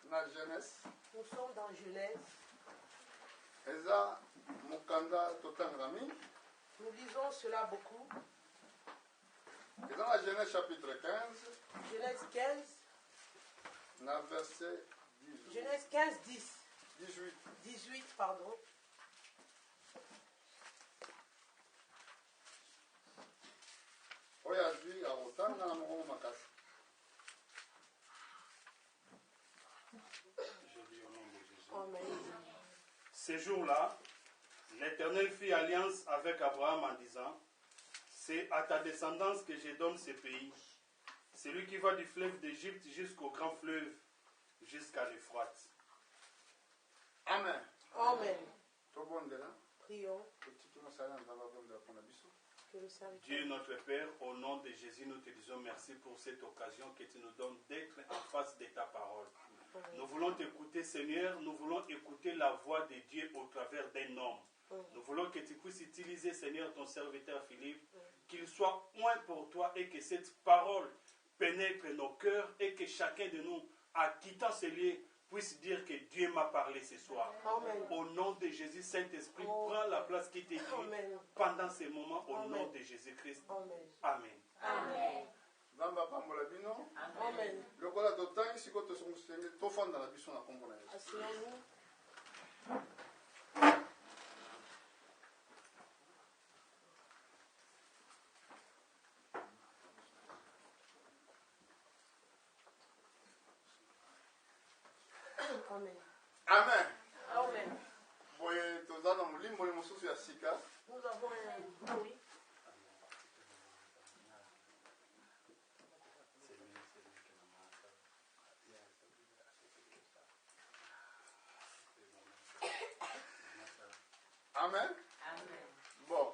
na Genèse. Nous sommes dans Genèse. Eza mukanda totangami. Nous lisons cela beaucoup. Eza na Genèse chapitre 15. Genèse 15. Na verset 18. Genèse 15, 10. 18. 18, pardon. Oya zui akotanga na mokongo makasi. Amen. Ces jours-là, l'Éternel fit alliance avec Abraham en disant, c'est à ta descendance que je donne ce pays. Celui qui va du fleuve d'Égypte jusqu'au grand fleuve, jusqu'à l'Euphrate. Amen. Amen. Prions. Prions que le serviteur... Dieu notre Père, au nom de Jésus, nous te disons merci pour cette occasion que tu nous donnes d'être en face de ta parole. Nous voulons t'écouter, Seigneur. Nous voulons écouter la voix de Dieu au travers d'un homme. Nous voulons que tu puisses utiliser, Seigneur, ton serviteur Philippe, qu'il soit loin pour toi et que cette parole pénètre nos cœurs et que chacun de nous, en quittant ce lieu, puisse dire que Dieu m'a parlé ce soir. Amen. Au nom de Jésus, Saint-Esprit, prends la place qui t'est due pendant ces moments, au nom de Jésus-Christ. Amen. Amen. Nzamba pambola bino. Amen. Lokola totangi siko tosungusenge tofanda na biso na kombo na Yesu. Asseyons-nous. Amen. Amen. Amen. Boye toza na molimo mosusu ya sika. Nous avons un bruit. Amen. Amen. Bon.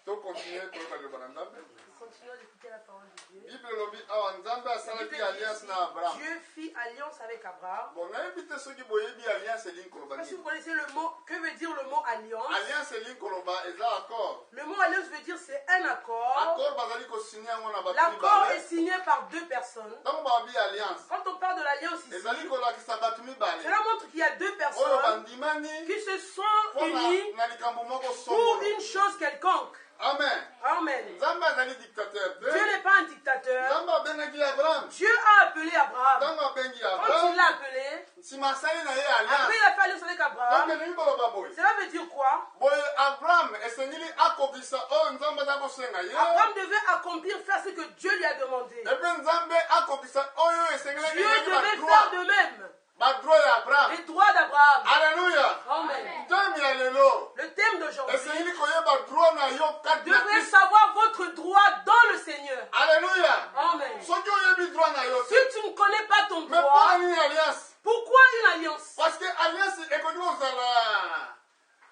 To continuer to ka bana nzambe. Continuons d'écouter la parole de Dieu. Bible lobi awa nzambe asalaki alliance na Abraham. Dieu fit alliance avec Abraham. Bon, nayebi te soki boyebi alliance elingi koloba Si nini. vous connaissez le mot, que veut dire le mot alliance? Alliance elingi koloba eza accord. Le mot alliance veut dire c'est un accord. Accord bazali kosigner yango na bato L'accord mibale. est signé par deux personnes. Ntango babi alliance Quand on parle de l'alliance ici, ezali kolakisa bato mibale cela montre qu'il y a deux oyo personnes bandimani qui se sont unies na likambo moko pour songolo. une chose quelconque. Amen. Amen. Nzambe azali dictateur te. Dieu n'est pas un dictateur. Nzambe abengaki Abraham. Dieu a appelé Abraham. Ntango abengi Quand il Abraham l'a appelé, nsima asali na ye après alliance. il a fait alliance avec Donc Abraham. elingi koloba boye Cela veut dire quoi? boye Abraham esengeli akokisa oyo Nzambe aza kosenga ye. Abraham devait accomplir, faire ce que Dieu lui a demandé. epe Nzambe akokisa oyo esengelaki Dieu devait faire badroit de même. badroit ya Abraham. Les droits d'Abraham. Alléluia. Amen. Temi ya lelo Le thème d'aujourd'hui, esengeli koyeba droit na yo kati na devez Christ. savoir votre droit dans le Seigneur. Alléluia. Amen. soki oyebi droit na yo Si te tu ne connais pas ton mais droit, pas nini alliance. pourquoi une alliance? Parce que alliance ekoki kozala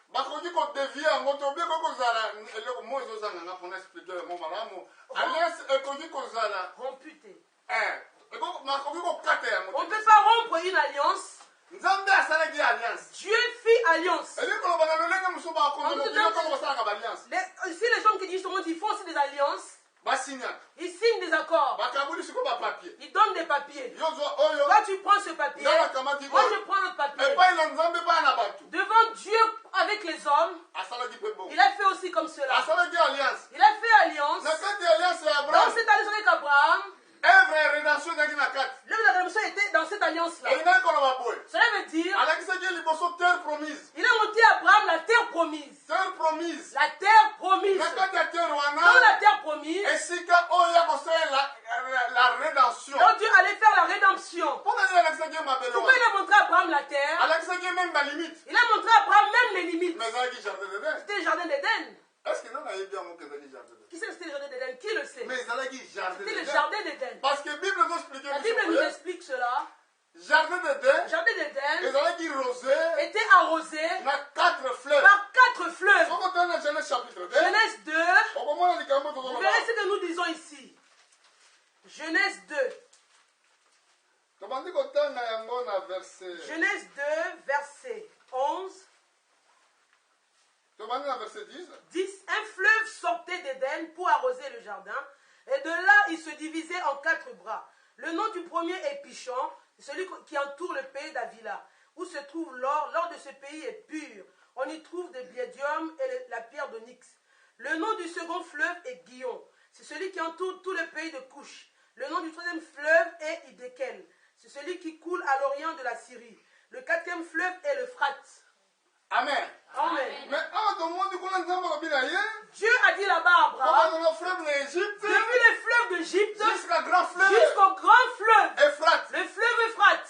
bakoki kodevie yango to obekoki kozala eloko mo ezozanganga mpona explike yango malamu. Alliance ekoki kozala Rompute. makoki kokata yango On ne te. peut pas rompre une alliance. Nzambe asalaki alliance Dieu fit alliance. eli koloba na lolenge mosusu bakonzo mokili otango basalaka baalliance Ici, les gens qui disent justement qu'ils font aussi des alliances, basignaka ils signent des accords. bakabuli siko bapapier Ils donnent des papiers. yo zwa oyo Toi, tu prends ce papier. ngai nakamati Moi, je oyo prends l'autre papier. epai na Nzambe epai na bato Devant Dieu, avec les hommes, asalaki mpe bongo il a fait aussi comme cela. asalaki alliance Il a fait alliance. na kati ya alliance ya Dans Abraham cette alliance avec Abraham, œuvre ya rédemption ezalaki na kati l'œuvre de la rédemption était dans cette alliance-là. elingaki koloba boye Cela veut dire, alakisaki ye liboso terre promise il a monté à Abraham la terre promise. terre promise La terre promise. na kati ya terre Dans wana la terre promise, esika oyo ya kosalela la rédemption donc Dieu allait faire la rédemption. mpona nini alakisaki ye mabele Pourquoi il wana a montré à Abraham la terre? alakisaki ye même balimite Il a montré à Abraham même les limites. mais ezalaki jardin d'Eden. C'était le jardin d'Éden. est ce que nani ayebi yango ke ezalaki jardin d'Eden? Qui sait que c'était le jardin d'Éden? Qui le sait? mais ezalaki jardin C'était le d'Eden. jardin d'Éden. parce que bible ezoexplike La Bible biso nous boye explique cela. jardin d'Eden Le jardin d'Éden ezalaki rosé était arrosé na 4 fleuves par 4 fleuves. soko tana Genèse chapitre 2 Genèse 2, okomona likambo vous tozoloba verrez ce que nous disons ici. Genèse 2. tobandi kotanga yango na verset Genèse 2, verset 11. tobandi na verset 10 10. Un fleuve sortait d'Éden pour arroser le jardin, et de là il se divisait en 4 bras. Le nom du premier est Pichon, celui qui entoure le pays d'Avila, où se trouve l'or. L'or de ce pays est pur. On y trouve des biédium et la pierre d'onyx. Le nom du second fleuve est Guillon. C'est celui qui entoure tout le pays de Couche. Le nom du troisième fleuve est Idékel. C'est celui qui coule à l'orient de la Syrie. Le quatrième fleuve est l'Euphrate. Amen. Amen. Mais awa tomondi kuna nzambe abina ye. Dieu a dit là-bas à Abraham, Dans le fleuve d'Égypte depuis les fleuves d'Égypte jusqu'à grand fleuve jusqu'au grand fleuve, Euphrate. le fleuve Euphrate.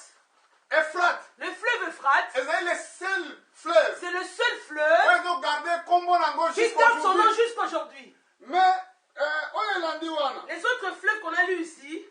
Euphrate. Le fleuve Euphrate, C'est le seul fleuve. c'est le seul fleuve Ils ont gardé comme on a qui garde son nom jusqu'aujourd'hui. Mais, on est lundi wana. Les autres fleuves qu'on a lus ici,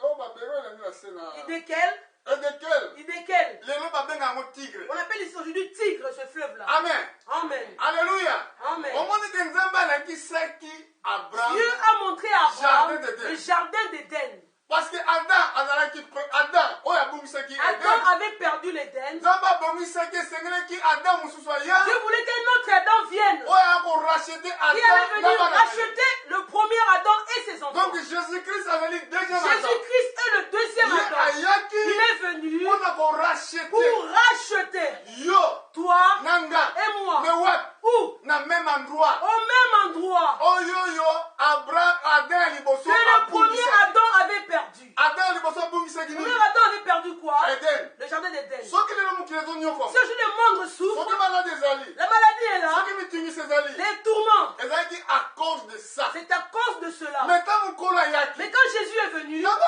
Oh, bah, béro, il a mis la scène. Idékel, Et de quel? Idékel. Les loups, bah, ben, un tigre. On appelle ici aujourd'hui tigre ce fleuve-là. Amen. Amen. Alléluia. Amen. Au monde de Nzamba, là, qui sait qui Abraham. Dieu a montré à Abraham Jardin d'Éden. le jardin d'Éden. Parce que Adam, oh, il a boum, c'est qui Adam avait perdu l'Éden. Nzamba, boum, c'est qui, c'est qui Adam, Moussoussoya. Dieu voulait qu'un autre Adam vienne. Oh, il a encore racheté Qui Adam. avait venu racheter le premier Adam et ses enfants. Donc, Jésus-Christ a venu deuxième Adam. Jésus-Christ est le deuxième Adam. Il est venu On a encore racheté. pour racheter Yo. toi Nanga. et moi. Mais ouais. Où? Na même endroit. Au même endroit Oh yo yo, Abraham, Adam liboso. que le premier Adam avait perdu. Adam liboso boumisa Le gini. premier Adam avait perdu quoi? Eden. Le jardin d'Éden. So que le nom qui les ont nyoko. Ce jour le monde So souffre. que malade des ali. La maladie est là. So que mitingi ses ali. Les tourments. Et ça dit à cause de ça. C'est à cause de cela. Mais quand on colle à yaki. Mais quand Jésus est venu, Quand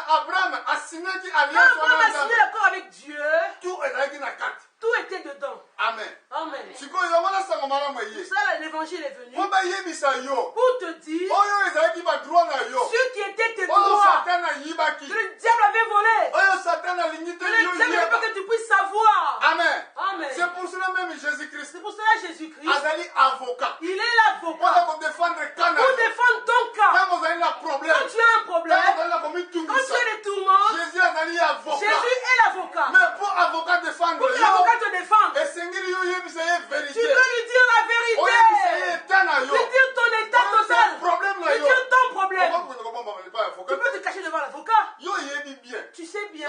Abraham a signé qui quand alliance Abraham a signé l'accord avec Dieu, tout est là qui n'a quatre. tout était dedans. Amen. Amen. Siko yo wana sanga mala Pour moye. ça, l'évangile est venu Ko ba yebisa yo. pour te dire Oyo ezaki ba droit na yo. ce qui était tes Oyo droits. Satan a yibaki. Que le diable avait volé. Oyo Satan a limité Que le yo diable ne veut pas yeba. que tu puisses savoir. Amen. Amen. C'est pour cela même Jésus-Christ C'est pour cela Jésus-Christ, azali avocat. il est Pour l'avocat défendre pour Canaan. défendre ton cas. Quand vous avez un problème, Quand tu as un problème, quand vous avez la commune quand tu Tungisa, as des tourments, Jésus azali avocat. Jésus est l'avocat. Mais pour avocat défendre Pour que l'avocat te défende, et sengiri yo yebisa ye tu vérité. peux lui dire la O yebisa ye vérité. état na yo. Lui dire ton état total. Problème na Lui yo. dire ton problème. avocat. Tu peux te cacher devant l'avocat. Yo yebi bien. Tu sais bien.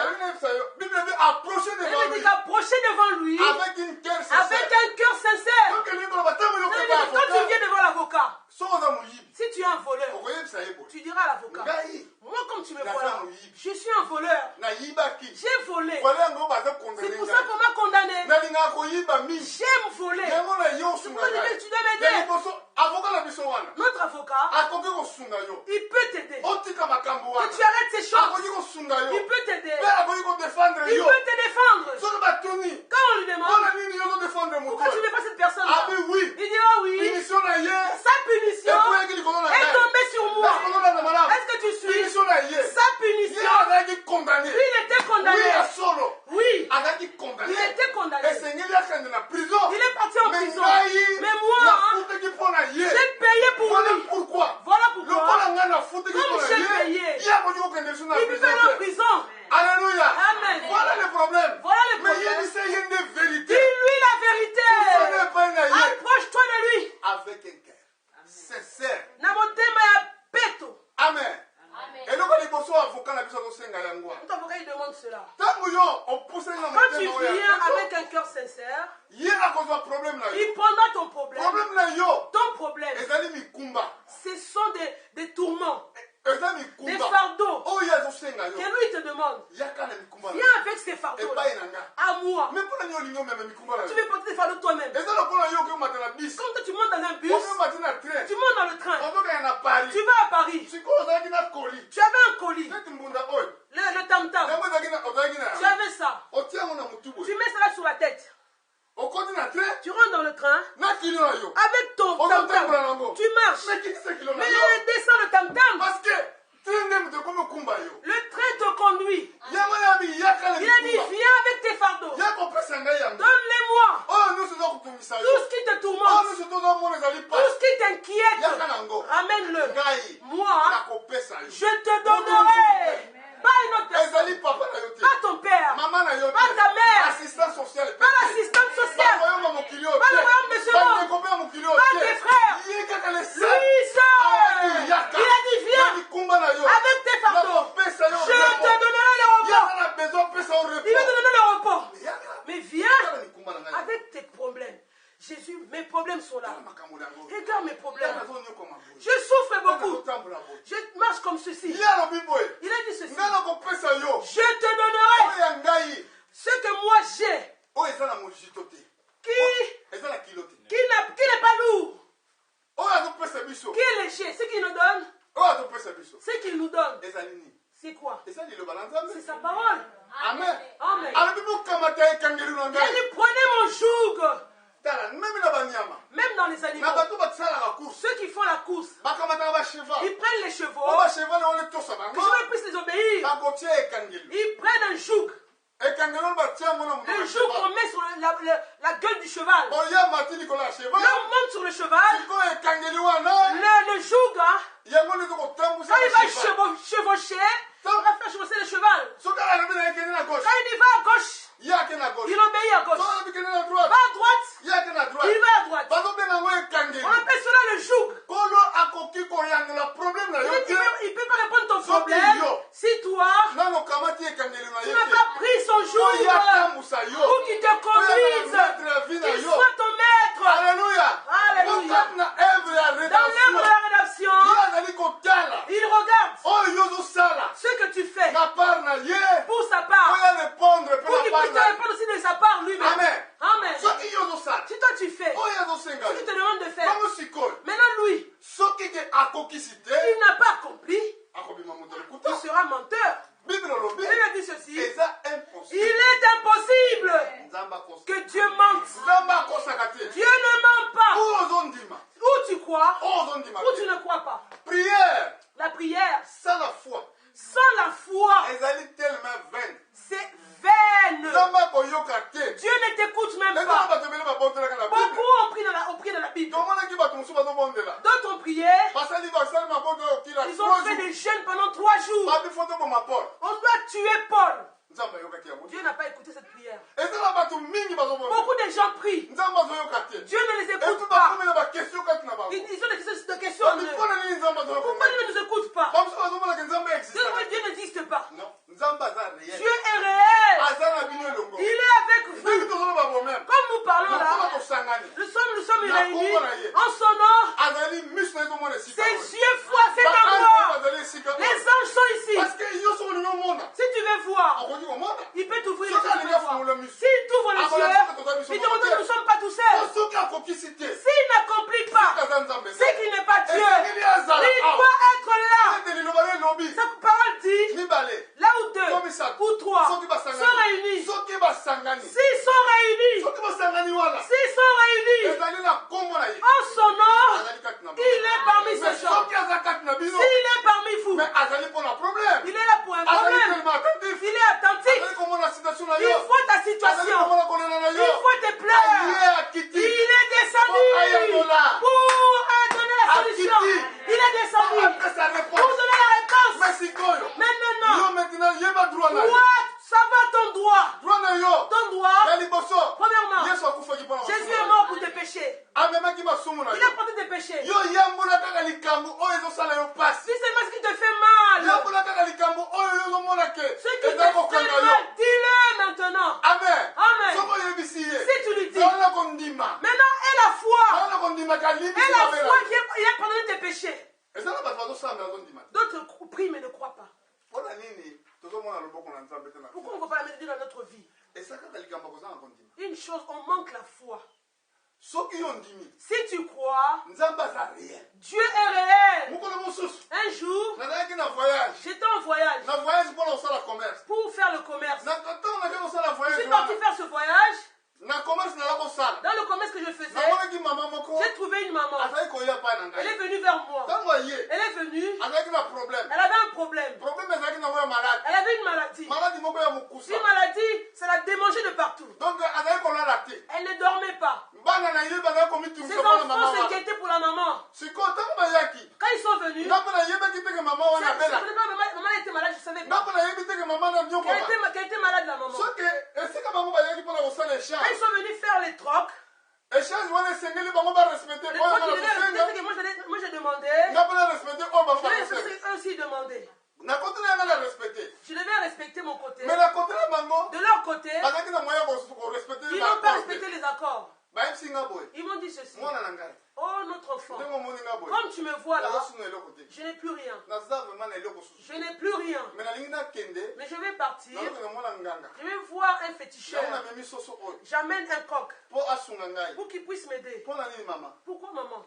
Bible dit approcher Il devant dit lui qu'approcher devant lui avec une cœur sincère. avec un cœur sincère. Donc lui ko ba tamu yo Ça veut ko dire que quand tu viens devant l'avocat, so za muyibi. si tu es un voleur, Ko yebisa ye bo. tu diras à l'avocat, Ngai moi comme tu me La vois là, femme, oui. je suis un voleur. na yibaki. J'ai volé. Voilà ngo ba za C'est condamner. pour ça qu'on m'a condamné. Na linga ko yiba mi. J'aime voler. Yango na yo C'est sunga. pour ça que tu dois Ya m'aider. liboso avocat la biso wana. Notre avocat, Akoki ko sunga yo. il peut t'aider. Otika makambo wana. Que tu arrêtes ces choses. Akoki ko sunga yo. Il peut t'aider. Pe akoki ko défendre Il yo. peut te défendre. Soki batoni. Quand on lui demande, Mpona nini yo zo défendre moto. pourquoi tu n'es pas cette personne Ah oui, oui. il dira oui. Punition na ye. Sa punition Ekweyaki likolo na est ngai. tombée sur moi. Likolo na malamu. Est-ce que tu suis? Punition na ye. Sa Ye punition, azalaki condamné. lui, il était Oui, condamné. ya solo. Oui, Azalaki condamné. il était condamné. esengeli akende na prison. Il est parti en Mais prison. ngai, Mais moi, nafutaki mpo na ye. j'ai payé pour Voilà lui. pourquoi. Voilà pourquoi lokola ngai nafutaki mpo Comme na j'ai ye, payé, ye akoki kokende so na il prison vivait en te. prison. Alléluia. Amen. Voilà le problème. Voilà le Mais problème. yebisa ye nde vérité. Dis-lui la Sone vérité. epai na ye. Approche-toi de lui. Avec un cœur sincère. Na motema ya peto. Amen. eloko liboso avocat na biso azosenga yango wana. Ton avocat, il demande cela. ntango yo opusani na Quand tu motema oyo viens ya peto, avec un cœur sincère, ye akozwa problème na yo. il prendra ton problème. Problème na yo Ton problème, ezali mikumba. ce sont des tourments, eza des mikumba fardeaux oyo azosenga yo. que lui il te demande. yaka na mikumba na yo. Viens avec ces fardeaux epai na nga. à moi. me mpona nini olingi omema mikumba na Tu yo. veux porter des fardeaux toi-même. eza lokola yo okoki omata na bis Quand toi, tu montes dans un bus, okoki omati na train tu montes dans le train, ozokaya na paris tu vas à Paris, sikoyo ozalaki na koli tu avais un colis, neti mbunda oyo le tam-tam, yango ozalaki tu na avais ça. otia yango na motu Tu boye mets cela sur la tête. okoti na train Tu rentres dans le train na kilo na yo avec ton ozotambola tam-tam. nango Tu marches. mekitisa kilo na Mais yo descends le tam-tam. parce que train nde moto ekomi okumba yo Le train te conduit. yango yabi yaka na Il a dit, mikumba viens avec tes fardeaux. ya kopesa ngai yango Donne-les-moi. oyo nyonso eza kotungisa Tout yo ce qui te oyo tourmente, nyonso tozomona ezali tout pasi ce qui t'inquiète, yaka nango ramène-le. ngai Moi, nakopesa yo je te donnerai. Pas une autre personne. ezali papa na yo te Pas ton père. mama na yo Pas ta mère. assistant social Pas l'assistante sociale. bakoyonga mokili oyo Pas le royaume de ce monde. bandeko mpe ya mokili oyo Pas te tes frères. ye kaka le Lui seul. akopesa o Il va te repos. donner le repos. Yaka. Mais viens Tala mikumba na ngai. avec tes problèmes. Jésus, mes problèmes sont là. Tala makambo na yango. Regarde mes problèmes. Tala nazonyokoma boye. Je souffre Tala beaucoup. nazotambola boye. Je marche comme ceci. Ye alobi boye. Il a dit ceci. Ngai nakopesa yo. Je te donnerai Oyo ya ngai. ce que moi j'ai. Oyo eza na mojito te. Eza na kilo te. Qui n'est pas lourd. Oyo azopesa biso. Qui est léger. Ce qu'il nous donne. Oyo azopesa biso. Ce qu'il nous donne. Ezali nini? C'est quoi? Eza liloba na Nzambe. C'est sa parole. Amen. Amen. alobi bokamata ekangeli na Il a ngai. dit prenez mon joug. Tala meme na banyama. Même dans les animaux. Na bato basalaka course. Ceux qui font la course. Bakamataka bacheval. Ils prennent les chevaux. O bacheval oyo tosa Que bango. je puisse les obéir. Bakotia ekangeli. Ils prennent un joug. Ekangeli oyo batia yango na moto Le ya joug qu'on cheval. met sur la gueule du cheval. Oya mati likolo ya cheval. L'homme monte sur le cheval. Sikoyo ekangeli wana. Le joug, hein, Yango nde kotambusa quand il va cheval. chevaucher, il va faire chevaucher le cheval. Soki alobi na ekende na gauche. Quand il va à gauche, Yake na gauche. il obéit à gauche. Soki alobi kende na Va droite. à droite, Yake na droite. il va à droite. bazobenga yango ekangeli. On appelle cela le joug. Kolo akoki koyangela problème na yo te. Il ne peut pas répondre ton Soki problème yo. si toi, nano kamati ekangeli na tu ye n'as te. pas pris son joug Oyo atambusa yo. pour qu'il te conduise, Maître ya vie na qu'il yo. soit ton maître. Alléluia. Alléluia. Okati na œuvre ya Dans l'œuvre rédemption. de la rédemption, Ye azali kotala. il regarde Oyo yo ozosala. ce que tu fais Na part na ye. pour sa part, Oyo répondre mpe pour na qu'il part puisse te na ye. répondre aussi de sa part lui-même. Amen. Amen. Soki yo ozosala. Si toi tu fais Oyo azosenga ce qu'il te yo. demande de faire, Bango sikoyo. maintenant lui, Soki ke akokisi te. il n'a pas accompli, Akobima moto il lokuta. sera menteur. Bible olobi. Il a dit ceci, Eza il impossible. est impossible Nzambe akosa. que Dieu mente. Nzambe akosaka te. Dieu ne ment pas. Oyo ozondima. Ou tu crois, Oyo ozondima ou tu te. ne crois pas. Prière La prière, sans la foi. sans la foi, Ezali tellement vaine. c'est vaine. Nzambe akoyoka te. Dieu ne t'écoute même Ezala pas. bato ebele babondelaka na Beaucoup Bible. ont pris dans la Bible. tomonaki bato mosusu bazobondela. D'autres ont prié. basali mabondo okila Ils ont fait des jeûnes pendant 3 jours. babi foto boma Paul. On doit tuer Paul. Nzambe ayokaki yango. Dieu n'a pas écouté cette prière. ezala bato mingi bazobondela. Beaucoup de gens prient. Nzambe azoyoka te. Dieu ne les écoute etu pas. bakomela bakestion kati na bango. Ils ont des questions en babi eux. mpona nini nzambe azoyoka Pourquoi Dieu ne nous écoute pas? bamosusu bazomonaka nzambe existaka. Dieu n'existe pas. non nzambe aza réel. Dieu est réel. aza na bino elongo. Il est avec ndenge vous. tozoloba bomeme. Comme nous parlons lokola là, tosangani. nous sommes Na réunis kombo na ye. en son nom. azali miso na ezomona esika Ses oyo. yeux voient, c'est à baange moi. bazali esika oyo. Les anges sont ici. parce que yo soki olingi omona Si tu veux voir, akoki komona. il peut t'ouvrir les Soki yeux. alingi afungola miso. S'il t'ouvre les yeux, il te montre que nous ne sommes pas tout seuls. soki akokisi te. S'il n'accomplit pas aza nzambe. ce qui n'est pas Dieu, esengeli azala il awa. doit être là. ete liloba lelobi. Sa parole dit, mibale. là où deux to misato. ou trois soki sont basangani. réunis, soki basangani. s'ils sont réunis, soki basangani wana. s'ils sont réunis ezali na kombo na ye. en son nom, azali kati na il est parmi mais ces gens. soki aza kati na bino. S'il est parmi vous, mais azali mpona problème. il est là pour un azali problème. tellement attentif. Il est attentif. azali komona situation na Il yo. voit ta azali situation. komona kolela na Il yo. voit tes pleurs. aye akiti. Il est descendu pour donner la solution. Il est descendu après sa pour réponse. donner la réponse. mais sikoyo. Maintenant, yo maintenant yeba droit na yo. toi, ça va ton droit. droit na yo. Ton droit, ya liboso. premièrement, yesu akufaki mpona Jésus masumu est na yo. mort pour tes péchés. amemaki masumu na Il yo. a porté tes péchés. yo yambona kaka likambo oyo ezosala yo pasi. Si c'est parce qu'il te fait mal, yambona kaka likambo oyo ozomona ke ce qui te ezali fait kokanga yo. mal, dis-le maintenant. amen. Amen. soko oyebisi ye. Si tu lui dis, zala kondima. maintenant, aie la foi. zala kondimaka Aie limbisi la mabela. foi qu'il a pardonné tes péchés. ezala bato bazosala bazondima te. D'autres prient mais ne croient pas. mpona nini tozomona loboko na nzambe te na Pourquoi on ne peut pas la méditer dans notre vie? eza kaka likambo kozala kondima. Une chose, on manque la foi. soki yo ndimi Si tu crois, nzambe aza réel. Dieu est réel. mokolo mosusu Un jour, nazalaki na voyage. j'étais en voyage na voyage mpona kosala commerce. pour faire le commerce. na ntango nake kosala Je voyage suis parti faire ce voyage. na commerce naza kosala. Dans le commerce que je faisais, namonaki mama moko j'ai trouvé une maman. azalaki koya pa na Elle est ngai. venue vers moi. ntango aye Elle est venue. azalaki na problème. Elle avait un problème. problème ezalaki nango ya malade. Elle avait une maladie. maladi moko ya mokusa. Une maladie, ça l'a démangé de partout. donc azalaki kolala te. Elle ne dormait pas. bana na ye bazalaki Ses komitungisa mpona mama enfants wana. s'inquiétaient pour la maman. sikoyo ntango bayaki Quand ils sont venus, nga mpe nayebaki teke mama je wana ne abela. savais pas, maman était malade, je ne savais nga pas. mpe nayebi teke mama na nyokoma. Qu'elle était malade, la maman. soki esika bango bayaki mpona kosala Quand ils échange. sont venus faire les trocs, échange wana esengeli bango barespecte les oyo trocs, bana ils devaient kosenga. respecter ce que moi j'ai demandé. nga mpe na respecte oyo bango Je devais bakosenga. respecter eux aussi demander. na kotuna yanga na respecte. Je devais vais respecter mon côté. Mais la côté la bango, De leur côté, bazaki na moyen ko respecter ils la n'ont pas accord. respecté les accords. Ba yebisi nga boye. Ils m'ont dit ceci. Mwana na ngai. Oh, notre enfant, Ndenge omoni nga boye. comme tu me vois là, Nazosuna eloko te. je n'ai plus rien. Naza vraiment na eloko susu. Je n'ai plus rien. Mais nalingi nakende. Mais je vais partir. Nazokende mwana nganga. Je vais voir un féticheur. Yango namemi soso oyo. J'amène un coq Po asunga ngai. pour qu'il puisse m'aider. Mpo na nini mama? Pourquoi, maman?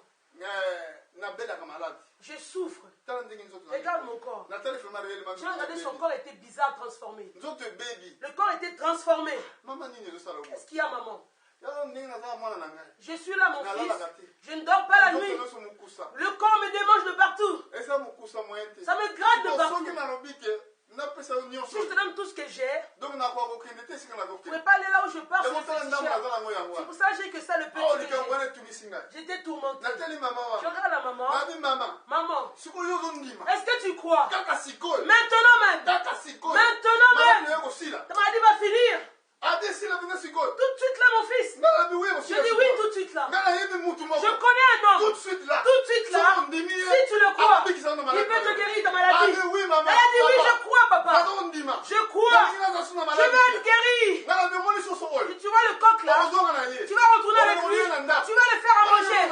Nabelaka malade. Je souffre. Tala ndenge nzoto na Regarde mon corps. natali vraiment réellement J'ai regardé, son corps était bizarre, transformé. nzoto baby. Le corps était transformé. Mama nini ezosala boye? Qu'est-ce qu'il y a, maman? Yango ndenge nazala mwana na ngai. Je suis là, mon Nalalaka fils. te. Je ne dors pas la Nzoto nuit. nyonso mokusa. Le corps me démange de partout. Eza mokusa moyen te. Ça me gratte de Soki partout. nalobi ke napesa yo Si nyonso. je te donne tout ce que j'ai, Donc nakoka kokende te esika je ne nakokende. pourrais pas aller là où je pars sur le Ekotala ndambo féticheur. naza nango yango C'est wana. pour ça que j'ai que ça le awa petit que likambo j'ai. wana etumisi ngai. J'étais tourmentée. natali mama Je wana regarde la maman. nabi mama Maman, sikoyo ozondima est-ce que tu crois? kaka sikoyo Maintenant même. kaka sikoyo Maintenant mama même. naye kosila Ta maladie va finir. ade esila mpena sikoyo Tout de suite là, mon fils. nga nabi oui Je kosila dis oui tout de suite là. nga nayebi mutu Je moko connais un tout homme. de suite là Tout de suite là. Soki ondimi ye, Si tu le crois, akobikisa yo na il maladi peut te oyo. guérir ta maladie. Ade oui mama Elle a dit oui, papa. je crois, papa. naza ondima Je crois. nalingi naza so na Je maladi vais te. être guéri. nga nabi omoni soso oyo Tu vois le coq là. okozonga na ye Tu vas retourner avec lui. Tu vas le faire à manger.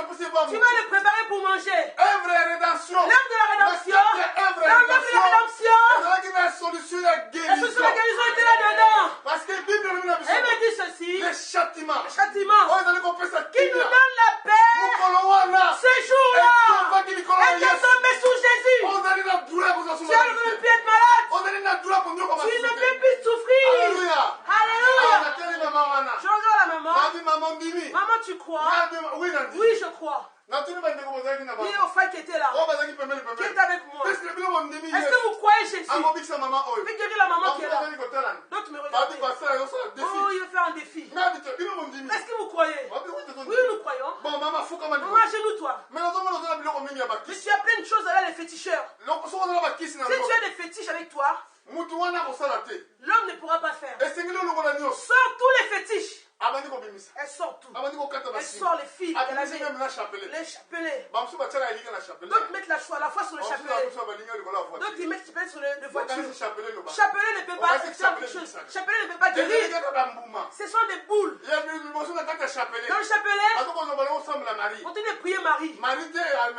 Tu vas le préparer pour manger. œuvre ya rédemption L'homme de la rédemption. œuvre ya L'homme de la rédemption. ezalaki na solution ya Et ce sur la guérison guérison était là-dedans. parce que bible elobi na biso Elle me dit ceci. le châtiment Châtiment. oyo ezali kopesa Qui nous kimia donne la paix. mokolo wana Ce jour-là. etobaki likolo ya Elle est yesu tombée sous Jésus. ozali na dura kozwa Tu as ne plus être malade. ozali na dura konyoka Tu ne masute peux plus souffrir. alleluya Alléluia. nateli mama wana Je regarde la maman. nabi mama ndimi Maman, tu crois? oui nandi Oui, je crois. natuni bandeko bozalaki na Il y bango a au frère qui était là. oyo bazalaki pembeni Qui est pembeni avec moi. puisque bino bondimi Est-ce yesu que vous croyez Jésus? akobikisa mama oyo Puis guérir la maman qui est là. bazali kotalana D'autres me babi regardent. basala ezosala Oh, défi il veut faire un défi. nabi te bino bondimi Est-ce que vous croyez? babi oui Oui, tozondimi nous croyons. bon mama fukama Maman, likolo agenouille-toi. mais nazomona oza na biloko mingi ya Mais bakisi tu as plein de choses à là, les féticheurs. soki oza na bakisi na Si ngo tu as des fétiches avec toi, mutu wana akosala te l'homme ne pourra pas faire. esengeli olokola nyonso Sors tous les fétiches. abandi kobimisa Elle sort tout. abandi kokata Elle basini sort les filles qu'elle abimisi avait. meme na chapelet Les chapelets. bamosusu batiaka elika na chapelet D'autres mettent la foi sur le bamosusu chapelet. bamosusu balinga likolo ya D'autres voiture ils mettent sur le voiture. okanisi chapelet loba Chapelet ne peut pas faire quelque chose. Chapelet ne peut pas ezali guérir. kaka bambuma Ce sont des boules. ya liboso na kati ya chapelet Dans le chapelet, bazokozwa bango osambela marie on tenait de prier Marie. marie te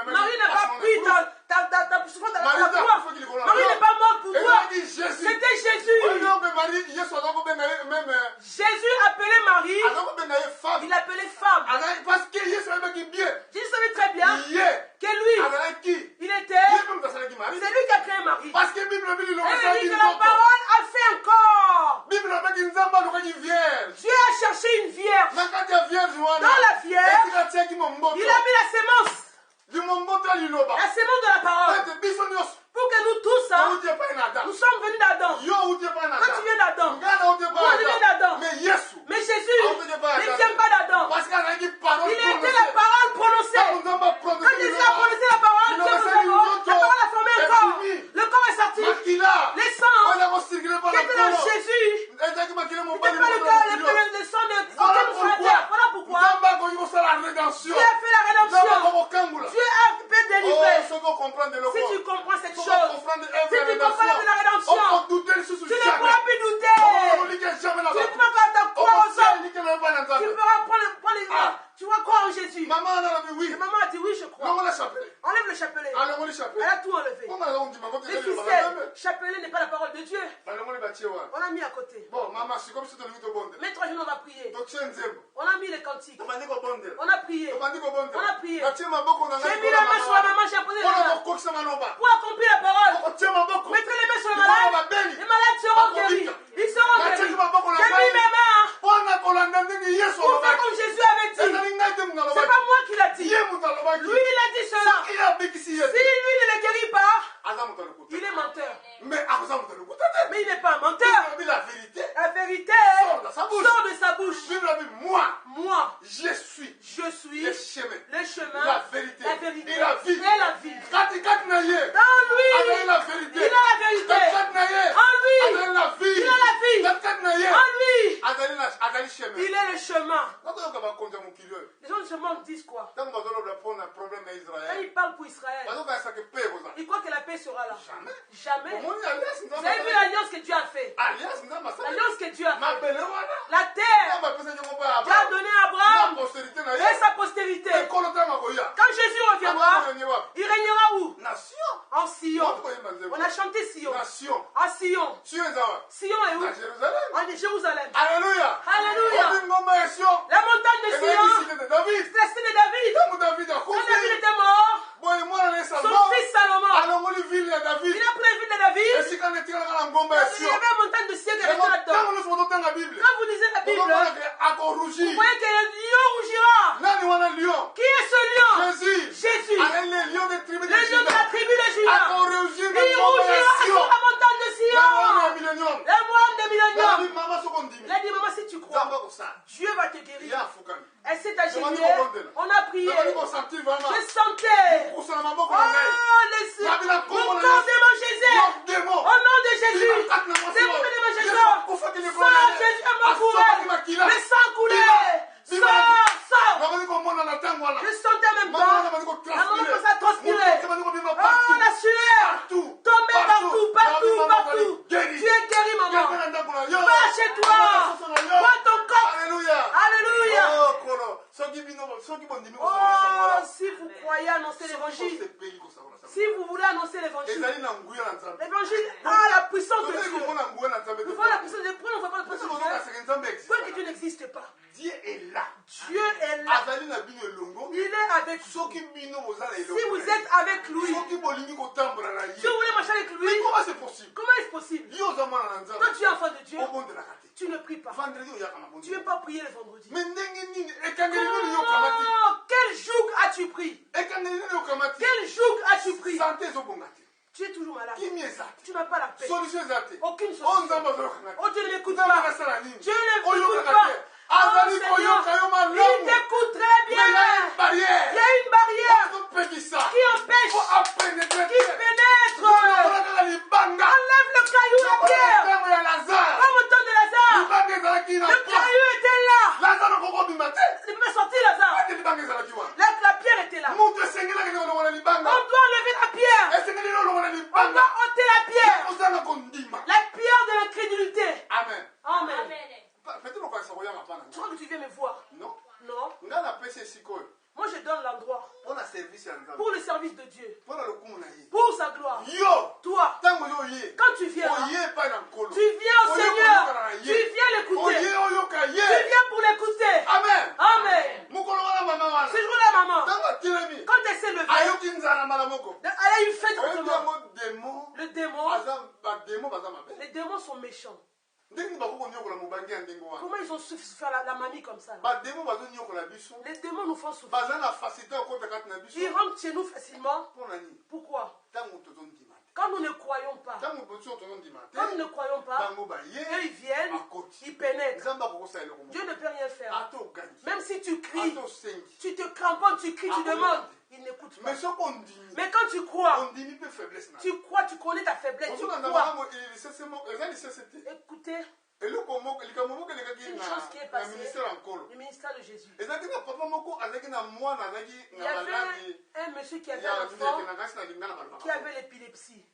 Marie n'a pas pris ta souffrance dans Marie la te croix. akufi likolo na Marie n'est pas morte pour toi. ezalaki jésus C'était Jésus. oyo mpe marie yesu aza kobenga ye meme Jésus appelait Marie. aza kobenga ye femme Il appelait femme. azalaki parce que yesu ayebaki bien Jésus savait très bien ye que lui, azalaki il ye était. mpe moto asalaki marie C'est lui qui a créé Marie. parce que bible elobi liloko Elle esalaki dit que la nzoto parole a fait un corps. bible elobaki nzambe alukaki vierge Dieu a cherché une vierge. na kati ya vierge wana Dans la vierge, esika atiaki momboto il a mis la sémence. limomboto ya liloba La sémence de la parole. ete biso nyonso Pour que nous tous, hein, outi epai na nous adam sommes venus d'Adam. yo outi epai na Toi, tu viens d'Adam. nga na outi Moi, je viens epai na d'Adam. mais yesu Mais Jésus ne vient pas d'Adam. parce que azalaki parole Il était la parole prononcée. ntango nzambe Quand Jésus a prononcé la parole, Dieu nous a dit, la parole a formé un corps. Le corps est sorti. makila Les sangs oza kosirkile mpo qui na étaient dans nkolo Jésus ezalaki makila n'étaient mobali pas le sang de aucun frère. Voilà pourquoi nzambe akoki kosala rédemption Dieu a fait la nzambe rédemption. akokokangola Dieu a pu délivrer. soki okomprendre eloko Si tu comprends cette soki chose, okomprendre si tu comprends de la rédemption, okodute lisusu tu ne pourras plus douter. olike jamais na Tu ne bato pourras pas te croire aux hommes. okotialikelo epai na Tu nzambe pourras prendre les mains. Tu vas croire en Jésus. mama wana alobi wi Et maman a dit oui, je crois. longola chapelet Enlève le chapelet. alongoli Elle chapelet a tout enlevé. oma aza kondima ngo Les tezali ficelles, chapelet n'est pas la parole de Dieu. balongoli batie wana On a mis à côté. bon mama sikoyo biso tolingi tobondela Les 3 jours, on va prier. totie nzembo On a mis les cantiques. tobandi kobondela On a prié. tobandi On a kobondela prié. natie maboko na J'ai ngai mis la main sur la maman, j'ai posé la mpona main. kokokisa maloba Pour accomplir la parole. okotie maboko Mettez les mains sur le likolo ya malade. babeli Les malades seront guéris. Ils seront guéris. natiaki maboko na J'ai mis ngai mes mains mpona kolanda ndenge yesu pour faire alobaki comme Jésus avait dit. ezali ngai te moto C'est pas alobaki moi qui l'a dit. ye moto alobaki Lui, il a dit cela. soki abikisi ye Si te lui ne le guérit pas, aza moto alokuta il est menteur. mais akoza moto alokuta te Mais il n'est pas un menteur. bible la vérité La vérité sort de sa bouche sort de sa bouche. bible abi moi Moi, je suis je suis le chemin le chemin, la vérité et et la vie la vie. katikati na ye Dans lui, azali la vérité il a la vérité. katikati na ye En lui, azali la vie il a la vie. azali chemin. Il est le chemin. Nakoyoka bakonzi ya mokili oyo. Les gens se demandent, disent quoi? Ntango bazoloba mpona problème ya Quand Israël. ils parlent pour Israël, Bazokanisaka mpe ekozala. ils croient que la paix sera là. Jamais. Jamais. Omoni alliance Vous nzambe avez vu asali. l'alliance que Dieu a fait? Alliance nzambe asali. L'alliance que Dieu a fait. Mabele wana. La terre, Nzambe apesaki yango mpe Dieu a donné à na Abraham postérité na et ye. sa postérité. Ekolo ntango akoya. Quand Jésus reviendra, il régnera où? Nation. En Sion. Tokoyemba nzembo. On a chanté Sion. Nation. À Sion. Sion eza wa. Sion est où? Na Jérusalem. En Jérusalem. Alléluia. Alléluia. Obi ngomba ya Sion. La montagne de Ezalaki Sion, cité de David. c'est la cité de David. Ntango David Quand akufi. David était mort, Boye mwana na ye son Salomon. fils Salomon, alongoli ville ya David. il a pris la ville de David. Esika netikala na ngomba ya Il y Sion. avait une montagne de Sion qui était là-dedans. Ntango nyonso bozotanga Bible. Quand vous lisez la Bible, Okomona vous ke akorugir. voyez que le lion rougira. Nani wana lion? Qui est ce lion? Jésus. Jésus. Avec les lions des tribus de Le lion de la Juda. tribu de Juda. Akorugir na Il ngomba ya rougira sur Sion. la montagne de Na Sion. ngomba ya millennium. Le moine des milléniums. David mama soko ndimi. Il a dit, maman, si tu crois, Nzambe akosala. Dieu va te guérir. Ya afukami. Elle s'est agenouillée. On a prié. Nabandi kosentir vraiment. Je sentais. Kusana maboko Oh, na ngai. mon corps de mon Jésus. Yo démon. Au nom de Jésus. C'est mon de mon Jésus. Sors, Jésus est mort pour elle. Le sang coulait. Sors. Nabandi komona na ntango wana. Je sentais en même temps. Maman nabandi La kotranspirer. maman commence à transpirer. Nabandi kobima Oh, partout. la sueur. Partout. Tomber partout, partout, partout. Tu Guéri. es guéri, maman. Viens na ndako na yo. Va chez toi. Prends ton corps. Alléluia. Alléluia. Oh, kolo. Soki bondimi Oh, kosala si vous croyez annoncer l'évangile, si vous voulez annoncer l'évangile, ezali na nguya na Nzambe. l'évangile a la puissance de Tozali Dieu. komona nguya na Nzambe. Nous voyons la puissance de Dieu. Pourquoi on ne voit pas la puissance de Dieu? Tozali Nzambe existe. Pourquoi que Dieu n'existe pas? Dieu est là. Dieu est là. Azali na bino elongo. Il est avec vous. Soki bino bozala elongo. Si vous êtes avec lui, Soki bolingi kotambola na si ye. vous voulez marcher avec lui, Mais comment c'est possible? comment est-ce possible? Yo oza mwana na Nzambe. Toi, tu es enfant de Dieu, Obondelaka te. tu ne pries pas. Vendredi oyaka na Tu ne bondi. veux pas prier le vendredi. Mais ndenge nini ekangeli nini yokamati? Comment? Quel jour as-tu pris? Ekangeli nini yokamati? Quel jour as-tu pris? Santé ezobonga te. Tu es toujours malade. Kimi eza te. Tu n'as pas la paix. Solution eza te. Aucune Oyo solution. Nzambe azokanga te. Oh, tu ne l'écoutes Nzambe pas. akasala nini? Dieu ne l'écoute Oyokaka pas. te. Azali Oh, koyoka yo Seigneur, malamu. il t'écoute très Mais bien. il y a une barrière. Il y a une barrière Topekisa. qui empêche, Faut appénétrer. qui pénètre. Okolaka libanga. Enlève le caillou, la pierre. Ntango ya Lazare. Comme au temps de Lazare. Libanga ezalaki na Le porte. caillou était là. Lazare okokobima te. Il pouvait sortir Lazare. Ate libanga ezalaki wana. La pierre était là. Moto esengelaki kolongo na libanga. On doit enlever la pierre. Esengeli kolongo na On libanga. doit ôter la pierre. Ozanga kondima. La pierre de l'incrédulité. Amen. Amen. Peut-être okanisa koyanga pana. Tu crois que tu viens me voir? Non. Non. Nga napesi esika oyo. Moi, je donne l'endroit Mpona service ya Nzambe. pour le service de Dieu, Mpona lokumu na ye. pour sa gloire. Yo. Toi, Ntango yo oye. quand tu viens là, Oye epai na nkolo. tu viens au Seigneur. Tu viens l'écouter. Oye oyoka Tu ye. viens pour l'écouter. Amen. Amen. Mokolo wana mama wana. Ce jour-là, maman, Ntango atelemi. quand elle s'est levée, Ayoki nzala mbala moko. elle a eu faim Oyebi autrement. yango démon. Le démon, Badémon baza mabe. les démons sont méchants. Ndenge bako konyokola mobangi ya ndenge wana. Comment ils ont su faire la mamie comme ça là? Badémon bazonyokola biso. Les démons nous font souffrir. Baza na facilité okota kati na biso. Ils rentrent chez nous facilement. Mpona nini? Pourquoi? Ntango tozondima te. Quand nous ne croyons pas, Ntango biso tozondima te. quand nous ne croyons pas, Bango eux baye. ils viennent, Bakoti. ils pénètrent. Nzambe akokosala eloko moko. Dieu ne peut rien faire. Ata ogangi. Même si tu cries, Ata osengi. tu te cramponnes, tu cries, tu demandes, il n'écoute pas. Mais soki ondimi. Mais quand tu crois, Ondimi mpe faiblesse na. tu crois, tu connais ta faiblesse, tu Ozolanda crois. malamu eza lisese te. Écoutez, eloko moko likambo moko elekaki une na chose qui est na passée, ministère ya nkolo. le ministère de Jésus. ezalaki na papa moko azalaki na mwana azalaki Il y na avait maladi un monsieur qui avait ya un ndeke enfant na kasi na linga na qui balobaka avait l'épilepsie.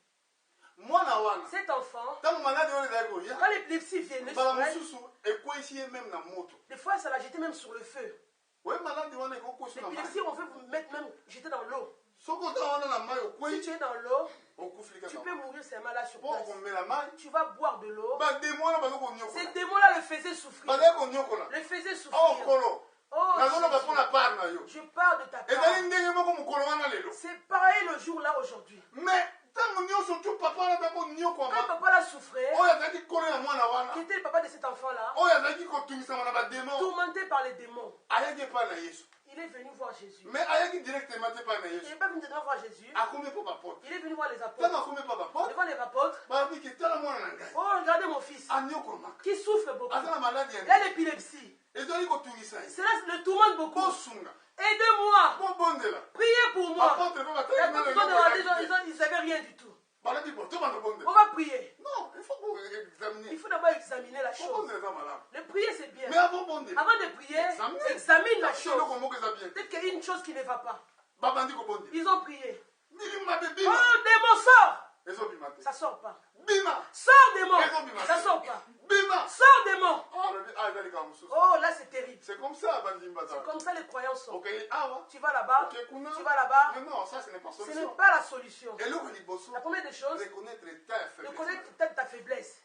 mwana wana Cet enfant, ntango maladi wana ezalaki koya quand l'épilepsie venait sur mbala elle, mosusu ekwesi ye meme na moto des fois ça la jetait même sur le feu. oye maladi wana ekokwesi na mai L'épilepsie, on veut vous mettre même jeter dans l'eau. soki ota wana na mai Si okwei tu es dans l'eau, okufili tu kaka peux mourir seulement là sur mpo place. okomela mai Tu vas boire de l'eau. bademo wana baza Ces konyokola démons-là le faisaient souffrir. bazali konyokola Le faisaient o souffrir. kolo Oh, nazoloba Jésus, mpona part na yo je parle de ta part. ezali ndenge moko mokolo wana lelo C'est pareil le jour là aujourd'hui. mais ntango nyonso tu papa wana ta Quand konyokwama papa l'a souffert, oyo azalaki kolo ya mwana wana qui était le papa de cet enfant-là, oyo azalaki kotungisama na bademo tourmenté par les démons, ayaki epai na yesu il est venu voir Jésus. mais ayaki directement te epai na Il yesu n'est pas venu directement voir Jésus. akomi mpo bapote Il est venu voir les ntango apôtres. akomi mpo bapote Devant les apôtres, babiki tala mwana na ngai oh, regardez mon fils, anyokolomaka qui souffre beaucoup. aza na maladi Il a ya l'épilepsie. ezali kotungisa ye Cela le tourmente beaucoup. kosunga Aidez-moi. kobondela Priez pour moi. bapotre mpe Les apôtres batali ils ne savaient rien du tout. Bala dit, bon, tout le monde bonde. On va prier. Non, il faut qu'on examine. Il faut d'abord examiner la Faut chose. qu'on les malade. Le prier, c'est bien. Mais avant bonde. Avant de prier, Examine. examine la Parce que chose. le Congo, ça bien. Peut-être qu'il y a une chose qui ne va pas. Babandi ko bonde. Ils ont prié. Bima Oh, bima. démon, sort. Ezo bima te. Ça sort pas. Bima. Sors, démon. Bima. Ça sort pas. Bima. Sors, démon. Il va les Oh, là, c'est terrible. C'est comme ça, Bandi Mbata. Comme ça, les croyants sont. Ok, ah ouais. Tu vas là-bas. Ok, Kuna. Tu vas là-bas. Mais non, ça, ce n'est pas Ce n'est solution. pas la solution. Et là, on dit bosso. La première des choses, Reconnaître ta faiblesse. reconnaître peut-être ta faiblesse.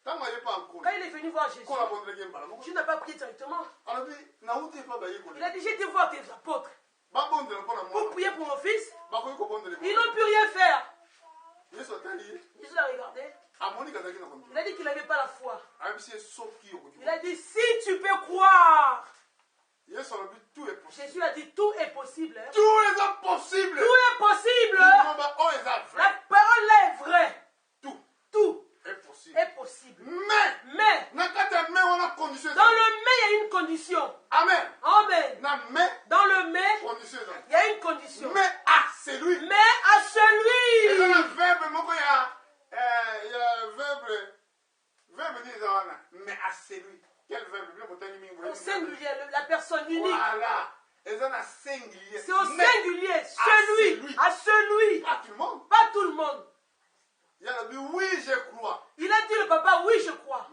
Tant qu'il n'y a pas encore. Quand il est venu voir Jésus, Qu'on a bonne game, bah, non. tu n'as pas prié directement. Alors, Naouti pas baillé. Il a dit, j'ai été voir tes apôtres Ba bonde le pona pour moi. prier pour mon fils. Ba ko ko bonde le. Ils n'ont pu rien faire. Yeso tali. Jésus a regardé. Amoni kazaki na bonde. Il a dit qu'il n'avait pas la foi. Abisi soki yoko. Il a dit, si tu peux croire. Yeso le but tout est possible. Jésus a dit, tout est possible. Hein. Tout est impossible. Tout est possible. Non, bah, oh, est La vrai. parole là est vraie. Tout est possible. est possible. Mais, Mais, mais on a condition. dans le mais, il y a une condition. Amen. Amen. Na mais, Dans le mais, condition. il y a une condition. Mais à celui. Mais à Et dans celui. le verbe, mon il y a verbe dit ça, mais à celui. Quel verbe? Au singulier, la personne unique. Voilà. Et ça, a singulier. C'est au Mais singulier. Celui. À celui. pas tout le monde. Pas tout le monde. Il a dit oui, je crois. Il a dit le papa, oui, je crois.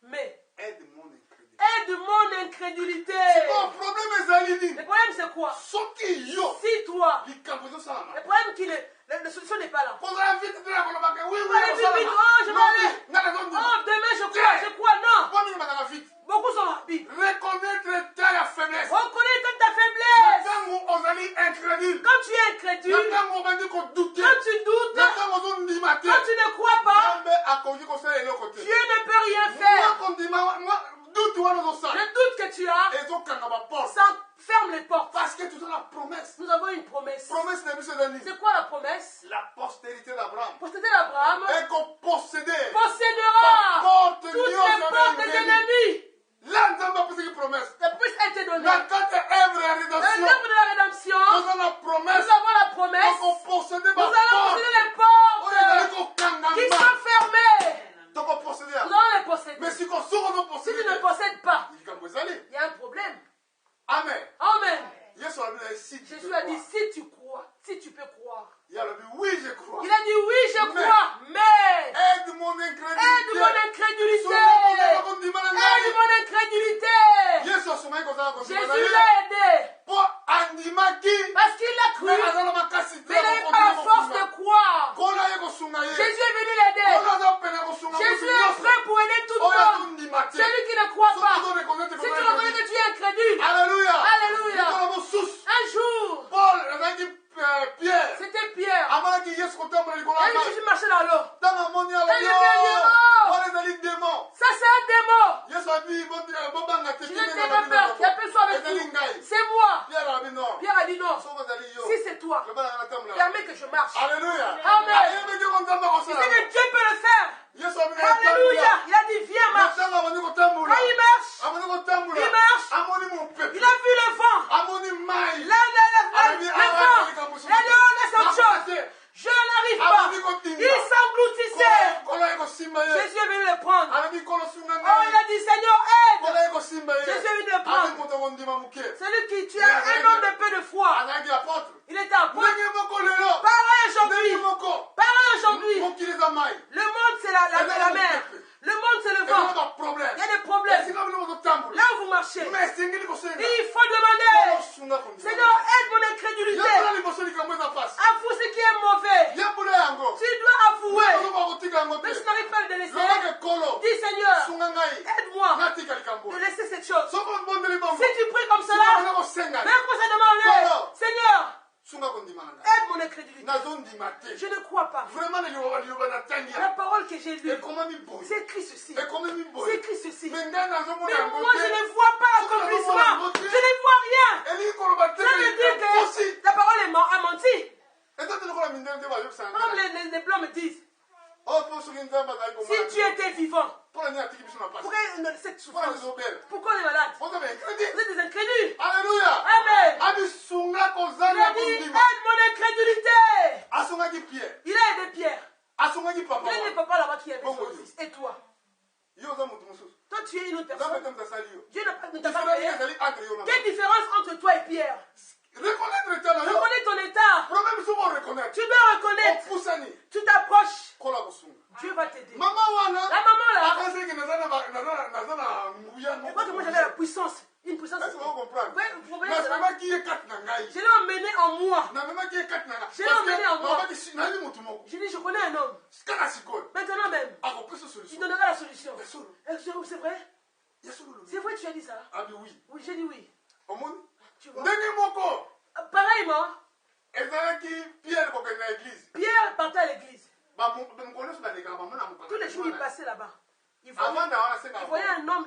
Mais, Aide mon incrédulité. aide mon incrédulité. Mon problème est Zalini. Le problème, c'est quoi? Ce qui yo. Si toi, Il campe ça. le problème, la solution n'est pas là. Pour la vie, tu dois oui, oui, Allez, vite, vite. Oh, je vais aller. Non, Oh, demain, je crois. Non. pas mis vite. Beaucoup sont rapides. Reconnaître ta faiblesse. Reconnais toute ta faiblesse. Quand on est incrédule. Quand tu es incrédule, Quand on va dire qu'on doute. quand tu doutes, Quand on dit matin. quand tu ne crois pas, Dieu Dieu ne peut rien faire. Le doute que tu as, ça ferme les portes. parce que tu as la promesse. Nous avons une promesse. Promesse de M. C'est quoi la promesse? La postérité d'Abraham. Posséder d'Abraham Et qu'on possédait. possédera Porte toutes les portes des ennemis. Là, nous avons posé une promesse. La promesse a été donnée. La tante œuvre et Dans rédemption. l'œuvre de la rédemption, Nous avons la nous promesse. avons la promesse. Qu'on possédait Nous ma allons porte. posséder les portes qui Qui sont fermées. donc on possédait. Nous allons les posséder. Mais si on sort, on Si tu possédait. ne possèdes pas, Il y a un aller. il y a un problème. Amen. Amen. Jésus a dit si tu Jésus peux a dit, croire. si tu crois, si tu peux croire. Il a dit oui, je crois. Il a dit, oui, je Mais- crois, mais Aide mon incrédulité. aide mon incrédulité. Aide mon incrédulité. Jésus l'a aidé parce qu'il a cru, mais il n'avait pas la force de croire. Jésus est venu l'aider. Jésus est prêt pour aider tout le monde. Celui qui ne croit pas. Si tu reconnais que tu es incrédule, Alléluia. Alléluia. Un jour, Pierre. c'était Pierre. Amaki Yesu kotamba likolo Et ya Jésus marchait dans l'eau. Tanga moni ala Elle est bien, wale zali démon. Ça, c'est un démon. Yesu abi bobanga te Je ne t'ai pas peur. Il y a personne avec vous. C'est moi. Pierre abi non. Pierre a dit non. Soko zali yo. Si c'est toi, Le bana na tamla. permets que je marche. Alléluia. Amen. Ayebe ke kontamba Il kosala. sait que Dieu peut le faire. Yesu abi na Alléluia. Il a dit, viens, marche. Tanga moni kotambula. Quand il marche, Amoni kotambula. Il marche. Amoni mon peuple. il a vu le vent. Amoni mai. Le vent. Il a dit, oh, laisse autre chose. Je n'arrive pas. Il s'engloutissait. Jésus est venu le prendre. Oh, il a dit, Seigneur, aide. Jésus est venu le prendre. Celui qui tu as un homme de peu de foi. Il était apôtre. Pareil aujourd'hui. Pareil aujourd'hui. Le monde, c'est la mer. Le monde, c'est le vent. Il y a des problèmes. Là où vous marchez, il faut demander, Seigneur, aide mon incrédulité. Avoue ce qui est mauvais. Tu dois avouer. Mais tu n'arrives pas à le délaisser. Dis, Seigneur, aide-moi de laisser cette chose. Si tu pries comme cela, même quand ça demande, Seigneur, aide mon incrédulité. Je ne crois pas. La parole que j'ai lue, c'est écrit ceci. C'est écrit ceci. Mais moi, je ne vois pas l'accomplissement. Je ne vois rien. Ça veut dire que la parole a menti. Comme les blancs me disent, si tu étais vivant, pourquoi cette souffrance? Pourquoi on est malade? Vous êtes des incrédules. Alléluia. Amen. Il a Il a dit, aide mon incrédulité. Il a aidé Pierre. asungaki papa Il y a des papas là-bas qui avaient Bon, son oui. fils. Et toi? yo oza moto mosusu Toi, tu es une autre nzambe personne. te moto asali yo Dieu ne t'a pas diference créé. ezali entre yo na Quelle différence entre toi et Pierre? reconnaître état na yo Reconnais ton état. problème soki oreconnaître Tu dois reconnaître. opusani Tu t'approches. kola kosunga Dieu va t'aider. mama wana La maman là. akaseki naza na nguya Et moi, moi j'avais la puissance. Une puissance. est-ce qu'on comprend Ouais, le problème, c'est là. namemaki ye kati na ngai Je l'ai emmené en moi. namemaki ye kati na ngai Je l'ai emmené en moi. nayebi motu moko Je dis, je connais un homme. kaka sikoyo Maintenant même, akopesa il solution donnera la solution. ya solo C'est vrai? ya solo C'est vrai, tu as dit ça? abi oui Oui, j'ai dit oui. omoni Tu vois? ndenge moko Pareillement, ezalaki pierre kokende na église Pierre partait à l'église. mokolo nyonso balekaka bamona Tous les jours, il passait là-bas. Il avant voyait, na wana senga il voyait un homme,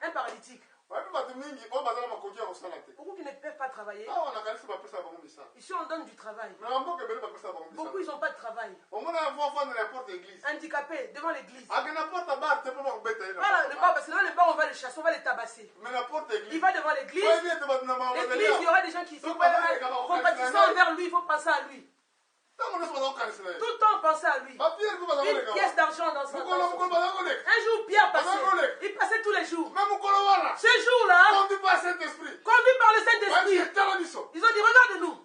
un paralytique. wayebi bato mingi oyo baza na makoki ya kosala te Beaucoup qui ne peuvent pas travailler. awa nakanisi bapesa bango misala Ici, on donne du travail. me bamboka ebele bapesa bango Beaucoup, misala ils n'ont pas de travail. omona avanda na porte église Handicapés devant l'église. ake na porte bar te mpo bakobeta ye Voilà, le bar, parce que dans le bar, on va le chasser, on va les tabasser. me na porte Il église va devant l'église. oyebi ete bato na L'église, il y aura des gens qui sont compatissants envers lui, il faut penser à lui. ntango nyonso baza kokanisela ye Tout le temps, penser à lui. bapierre mpe baza Une koleka pièce d'argent dans son mokolo mokolo baza koleka Un jour, Pierre passait. Il passait tous les jours. me mokolo wana Ce jour-là, conduit par saint esprit conduit par le Saint-Esprit, etala biso ils ont dit, regarde-nous.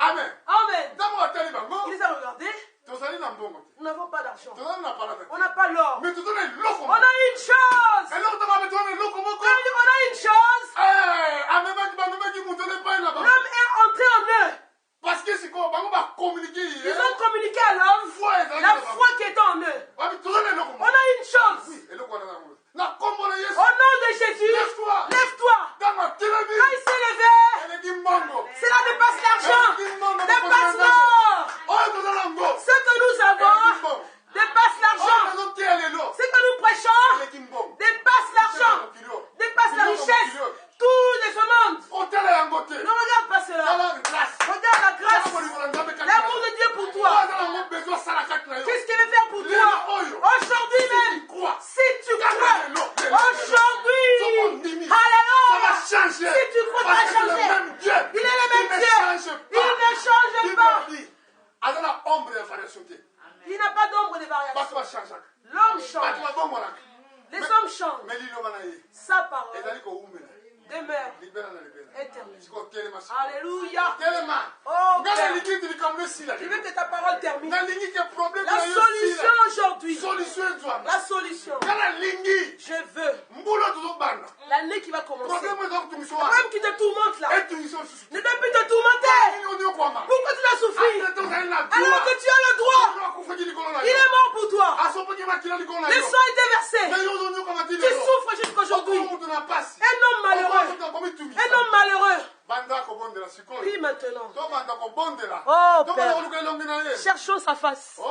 amen Amen. ntango batali bango Il les a regardés. tozali na mbongo te Nous n'avons pas d'argent. tozali na palata On n'a pas l'or. me toza na eloko On a une chose. eloko tanga me toza na eloko moko On a une chose. bamemaki moto epai na bango L'homme est entré en eux. parce que sikoyo bango bakommunike Ils ont communiqué à l'homme la foi qui est en eux. toza na eloko On moko a une chose. eloko wana nango na kombo na yesu Au nom de Jésus, lève-toi lève-toi. ntango atelemi Quand il s'est levé, eleki mbongo cela dépasse l'argent. Dépasse l'or. oyo toza nango Ce que nous avons dépasse oyo l'argent. nazoteya lelo Ce que nous prêchons eleki mbongo dépasse l'argent. Dépasse la richesse. Tout de ce monde. otala yango te Ne regarde pas cela. tala grâce Regarde la grâce. L'amour de Dieu pour toi. Qu'est-ce qu'il veut faire pour toi? Aujourd'hui même. Si tu crois. Aujourd'hui. Alléluia. Si tu crois, tu vas changer. Il est le même Dieu. Il ne change pas. azala ombre ya variation te Il n'a pas d'ombre de variation. bato bachangeaka L'homme bato change. babongwanaka Les hommes changent. me liloba na ye Sa parole ezali kowumela demeure libela na libela éternelle. sikoyo telema Alléluia. telema Oh nga Père, nalingi ete likambo esila je veux que ta parole termine. nalingi ke problème La na yo solution esila aujourd'hui. solution ezwama La solution. nga nalingi Je veux mbula tozobanda l'année qui va commencer. problème eza kotungisa Le wana problème qui te tourmente là. etungisa lisusu Ne doit plus te tourmenter. oni okwama Pourquoi tu dois souffrir ate ozali na alors que tu as le droit? akufaki likolo na Il yo est mort pour toi. asopaki makila likolo na Le yo sang a été versé. me yo ozonyokama ti Tu lelo souffres jusqu'aujourd'hui. moto na pasi Un homme malheureux. komitungisa Un homme malheureux. banda kobondela sikoyo Prie maintenant. tobanda kobondela Oh, tobanda Père. koluka elongi na ye Cherchons sa face. oh